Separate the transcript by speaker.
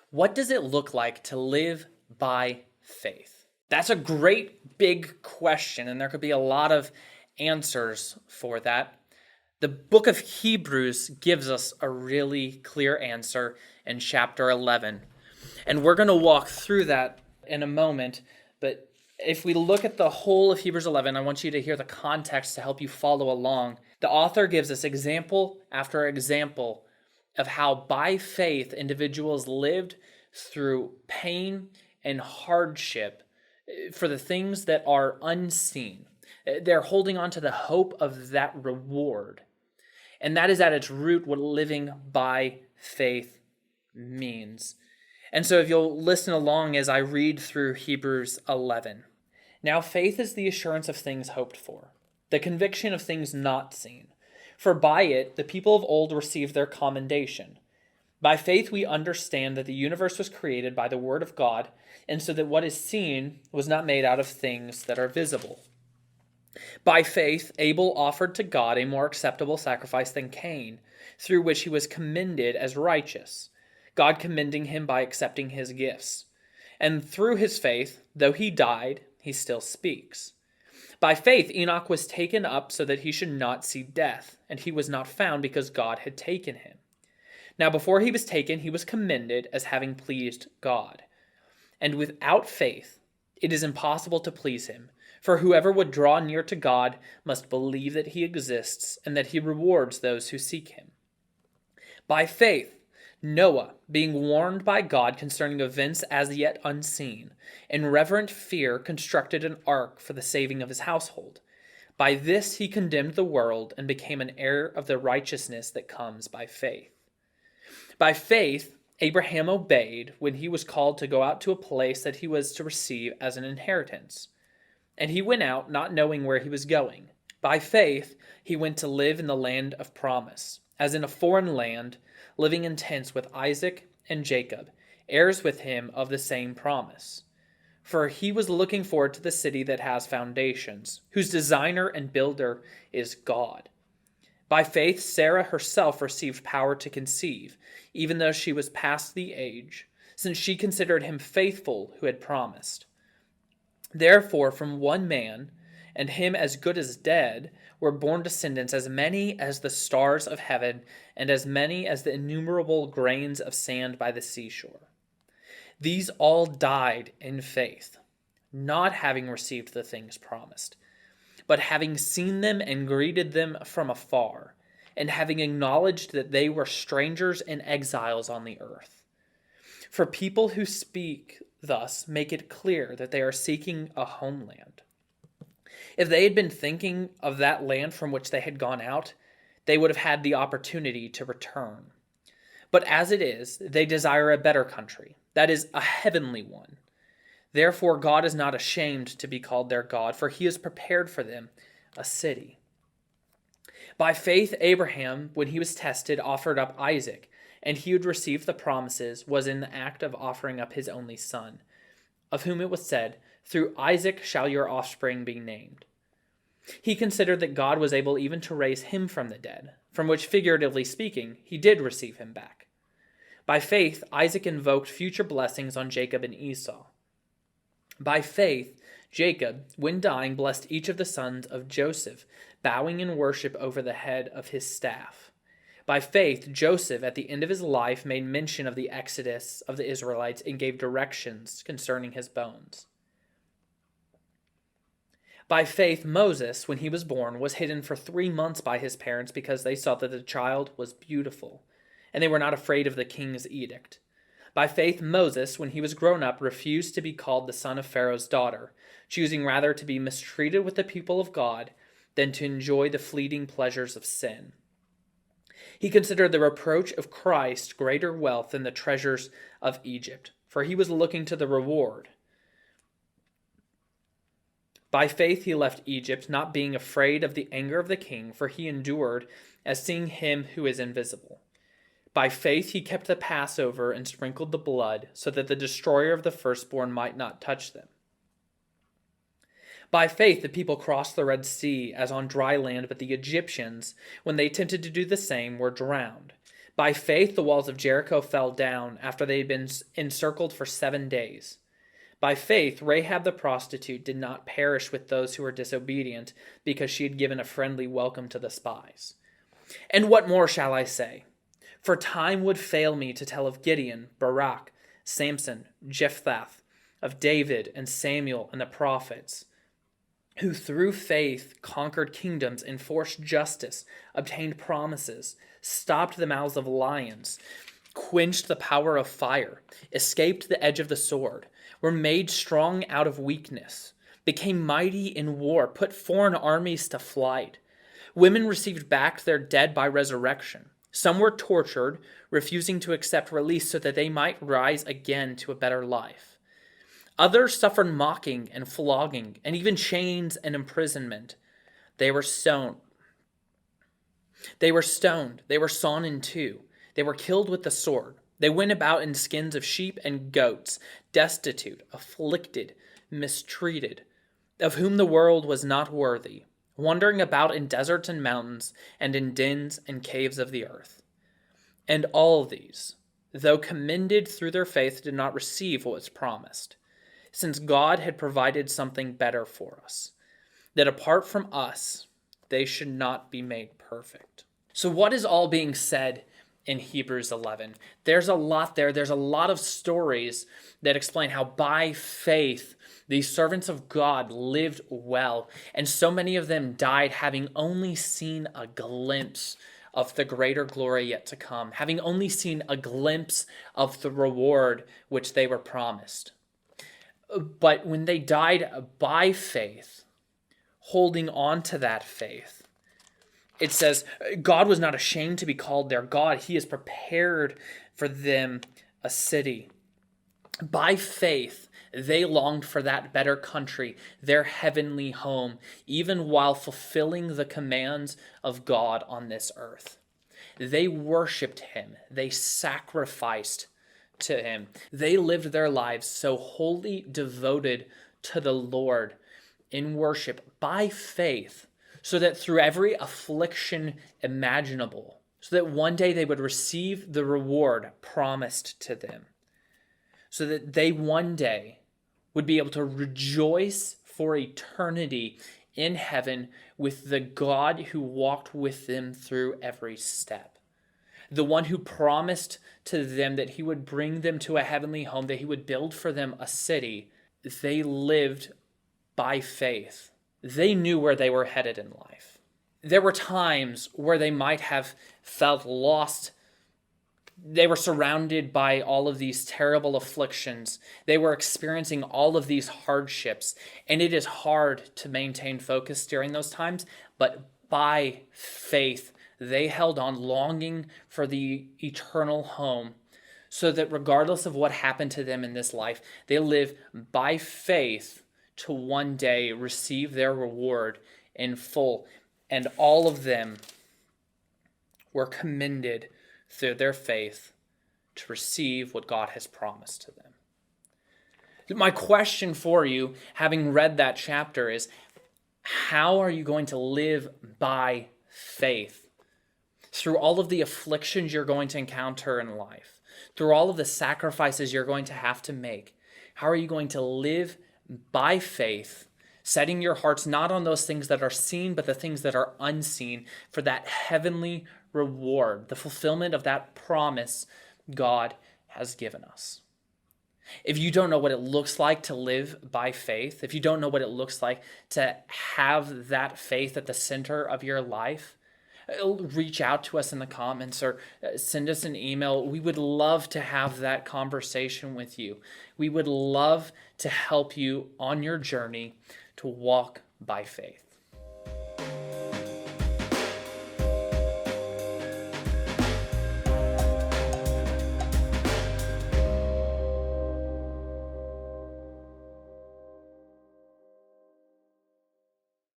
Speaker 1: What does it look like to live by faith? That's a great big question, and there could be a lot of answers for that. The book of Hebrews gives us a really clear answer in chapter 11. And we're going to walk through that in a moment. But if we look at the whole of Hebrews 11, I want you to hear the context to help you follow along. The author gives us example after example of how by faith individuals lived through pain and hardship for the things that are unseen. They're holding on to the hope of that reward. And that is at its root what living by faith means. And so if you'll listen along as I read through Hebrews 11. Now faith is the assurance of things hoped for, the conviction of things not seen. For by it the people of old received their commendation. By faith we understand that the universe was created by the word of God, and so that what is seen was not made out of things that are visible. By faith Abel offered to God a more acceptable sacrifice than Cain, through which he was commended as righteous, God commending him by accepting his gifts. And through his faith, though he died, he still speaks. By faith Enoch was taken up so that he should not see death, and he was not found because God had taken him. Now before he was taken, he was commended as having pleased God. And without faith it is impossible to please him, for whoever would draw near to God must believe that he exists, and that he rewards those who seek him. By faith Noah, being warned by God concerning events as yet unseen, in reverent fear constructed an ark for the saving of his household. By this he condemned the world and became an heir of the righteousness that comes by faith. By faith Abraham obeyed when he was called to go out to a place that he was to receive as an inheritance. And he went out not knowing where he was going. By faith he went to live in the land of promise, as in a foreign land, living in tents with Isaac and Jacob, heirs with him of the same promise. For he was looking forward to the city that has foundations, whose designer and builder is God. By faith Sarah herself received power to conceive, even though she was past the age, since she considered him faithful who had promised. Therefore from one man, and him as good as dead, were born descendants as many as the stars of heaven, and as many as the innumerable grains of sand by the seashore. These all died in faith, not having received the things promised, but having seen them and greeted them from afar, and having acknowledged that they were strangers and exiles on the earth. For people who speak thus make it clear that they are seeking a homeland. If they had been thinking of that land from which they had gone out, they would have had the opportunity to return. But as it is, they desire a better country, that is, a heavenly one. Therefore God is not ashamed to be called their God, for he has prepared for them a city. By faith Abraham, when he was tested, offered up Isaac, and he who had received the promises was in the act of offering up his only son, of whom it was said, "Through Isaac shall your offspring be named." He considered that God was able even to raise him from the dead, from which, figuratively speaking, he did receive him back. By faith Isaac invoked future blessings on Jacob and Esau. By faith Jacob, when dying, blessed each of the sons of Joseph, bowing in worship over the head of his staff. By faith Joseph, at the end of his life, made mention of the exodus of the Israelites and gave directions concerning his bones. By faith Moses, when he was born, was hidden for 3 months by his parents because they saw that the child was beautiful, and they were not afraid of the king's edict. By faith Moses, when he was grown up, refused to be called the son of Pharaoh's daughter, choosing rather to be mistreated with the people of God than to enjoy the fleeting pleasures of sin. He considered the reproach of Christ greater wealth than the treasures of Egypt, for he was looking to the reward. By faith he left Egypt, not being afraid of the anger of the king, for he endured as seeing him who is invisible. By faith he kept the Passover and sprinkled the blood, so that the destroyer of the firstborn might not touch them. By faith the people crossed the Red Sea as on dry land, but the Egyptians, when they attempted to do the same, were drowned. By faith, the walls of Jericho fell down after they had been encircled for 7 days. By faith, Rahab the prostitute did not perish with those who were disobedient, because she had given a friendly welcome to the spies. And what more shall I say? For time would fail me to tell of Gideon, Barak, Samson, Jephthah, of David and Samuel and the prophets, who through faith conquered kingdoms, enforced justice, obtained promises, stopped the mouths of lions, quenched the power of fire, escaped the edge of the sword, were made strong out of weakness, became mighty in war, put foreign armies to flight. Women received back their dead by resurrection. Some were tortured, refusing to accept release so that they might rise again to a better life. Others suffered mocking and flogging, and even chains and imprisonment. They were stoned. They were sawn in two. They were killed with the sword. They went about in skins of sheep and goats, destitute, afflicted, mistreated, of whom the world was not worthy, wandering about in deserts and mountains, and in dens and caves of the earth. And all these, though commended through their faith, did not receive what was promised, since God had provided something better for us, that apart from us, they should not be made perfect. So what is all being said in Hebrews 11? There's a lot there. There's a lot of stories that explain how by faith these servants of God lived well, and so many of them died having only seen a glimpse of the greater glory yet to come, having only seen a glimpse of the reward which they were promised. But when they died by faith, holding on to that faith, it says, God was not ashamed to be called their God. He has prepared for them a city. By faith, they longed for that better country, their heavenly home, even while fulfilling the commands of God on this earth. They worshiped him. They sacrificed to him. They lived their lives so wholly devoted to the Lord in worship by faith, so that through every affliction imaginable, so that one day they would receive the reward promised to them, so that they one day would be able to rejoice for eternity in heaven with the God who walked with them through every step. The one who promised to them that he would bring them to a heavenly home, that he would build for them a city. They lived by faith. They knew where they were headed in life. There were times where they might have felt lost. They were surrounded by all of these terrible afflictions. They were experiencing all of these hardships, and it is hard to maintain focus during those times, but by faith, they held on, longing for the eternal home, so that regardless of what happened to them in this life, they live by faith to one day receive their reward in full. And all of them were commended through their faith to receive what God has promised to them. My question for you, having read that chapter, is how are you going to live by faith? Through all of the afflictions you're going to encounter in life, through all of the sacrifices you're going to have to make, how are you going to live by faith, setting your hearts not on those things that are seen, but the things that are unseen, for that heavenly reward, the fulfillment of that promise God has given us? If you don't know what it looks like to live by faith, if you don't know what it looks like to have that faith at the center of your life, reach out to us in the comments or send us an email. We would love to have that conversation with you. We would love to help you on your journey to walk by faith.